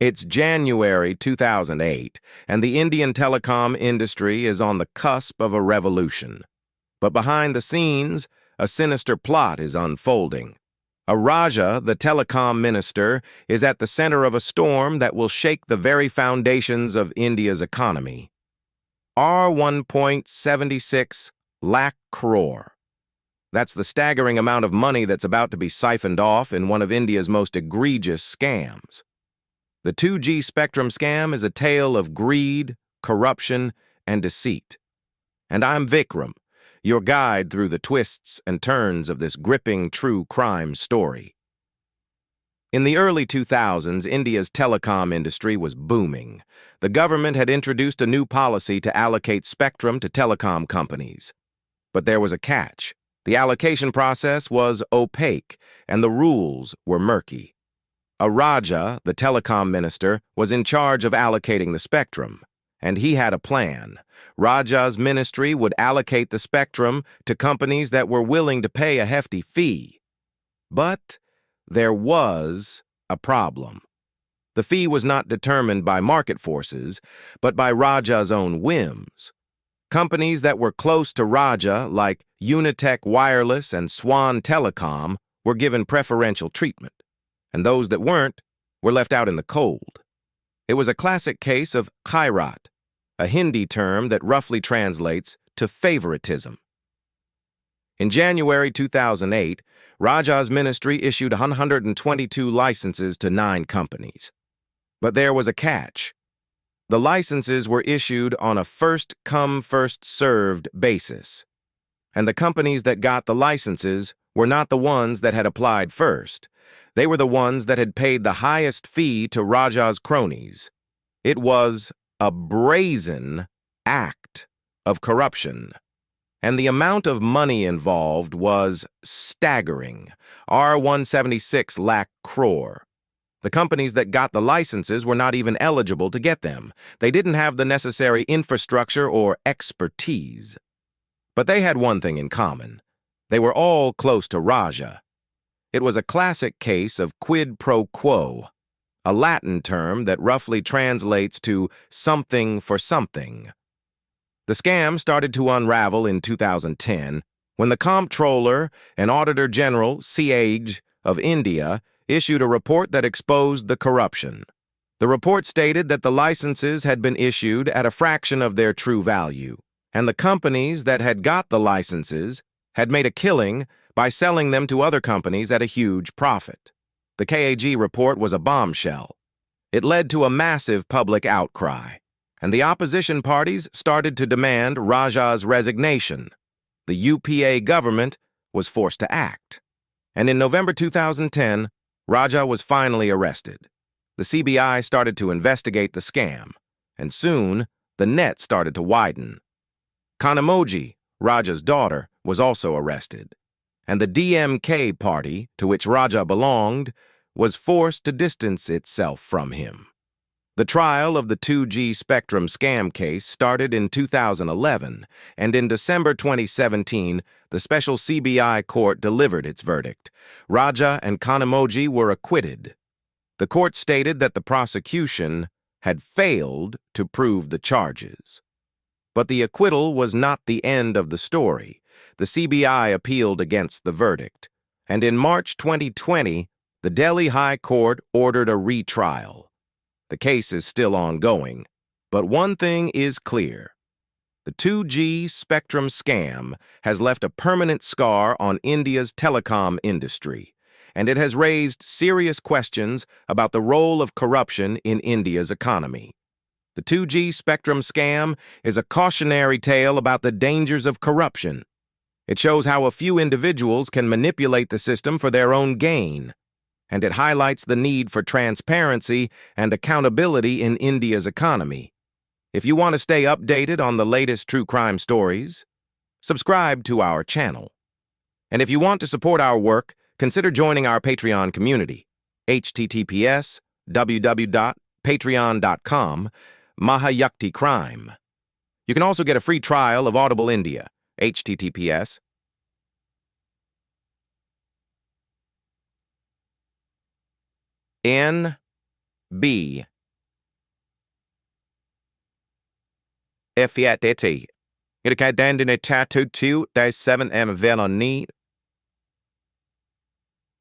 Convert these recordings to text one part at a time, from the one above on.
It's January 2008, and the Indian telecom industry is on the cusp of a revolution. But behind the scenes, a sinister plot is unfolding. A Raja, the telecom minister, is at the center of a storm that will shake the very foundations of India's economy. 1.76 Lakh Crore. That's the staggering amount of money that's about to be siphoned off in one of India's most egregious scams. The 2G spectrum scam is a tale of greed, corruption, and deceit. And I'm Vikram, your guide through the twists and turns of this gripping true crime story. In the early 2000s, India's telecom industry was booming. The government had introduced a new policy to allocate spectrum to telecom companies. But there was a catch. The allocation process was opaque, and the rules were murky. A Raja, the telecom minister, was in charge of allocating the spectrum, and he had a plan. Raja's ministry would allocate the spectrum to companies that were willing to pay a hefty fee. But there was a problem. The fee was not determined by market forces, but by Raja's own whims. Companies that were close to Raja, like Unitech Wireless and Swan Telecom, were given preferential treatment, and those that weren't were left out in the cold. It was a classic case of khairat, a Hindi term that roughly translates to favoritism. In January 2008, Raja's ministry issued 122 licenses to 9 companies. But there was a catch. The licenses were issued on a first-come, first-served basis. And the companies that got the licenses were not the ones that had applied first. They were the ones that had paid the highest fee to Raja's cronies. It was a brazen act of corruption. And the amount of money involved was staggering. 1.76 Lakh Crore. The companies that got the licenses were not even eligible to get them. They didn't have the necessary infrastructure or expertise. But they had one thing in common. They were all close to Raja. It was a classic case of quid pro quo, a Latin term that roughly translates to something for something. The scam started to unravel in 2010 when the Comptroller and Auditor General, CAG, of India issued a report that exposed the corruption. The report stated that the licenses had been issued at a fraction of their true value, and the companies that had got the licenses had made a killing by selling them to other companies at a huge profit. The CAG report was a bombshell. It led to a massive public outcry, and the opposition parties started to demand Raja's resignation. The UPA government was forced to act. And in November 2010, Raja was finally arrested. The CBI started to investigate the scam, and soon the net started to widen. Kanamoji, Raja's daughter, was also arrested, and the DMK party, to which Raja belonged, was forced to distance itself from him. The trial of the 2G spectrum scam case started in 2011, and in December 2017, the special CBI court delivered its verdict. Raja and Kanamoji were acquitted. The court stated that the prosecution had failed to prove the charges. But the acquittal was not the end of the story. The CBI appealed against the verdict, and in March 2020, the Delhi High Court ordered a retrial. The case is still ongoing, but one thing is clear. The 2G spectrum scam has left a permanent scar on India's telecom industry, and it has raised serious questions about the role of corruption in India's economy. The 2G spectrum scam is a cautionary tale about the dangers of corruption. It shows how a few individuals can manipulate the system for their own gain, and it highlights the need for transparency and accountability in India's economy. If you want to stay updated on the latest true crime stories, subscribe to our channel. And if you want to support our work, consider joining our Patreon community, https://www.patreon.com, Mahayuktikrime. You can also get a free trial of Audible India, https NB Fiat DT. It kan den in a tattoo too, there's 7 väl on need.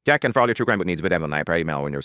Jag kan för all your true crime needs, but även när jag pratar med when you're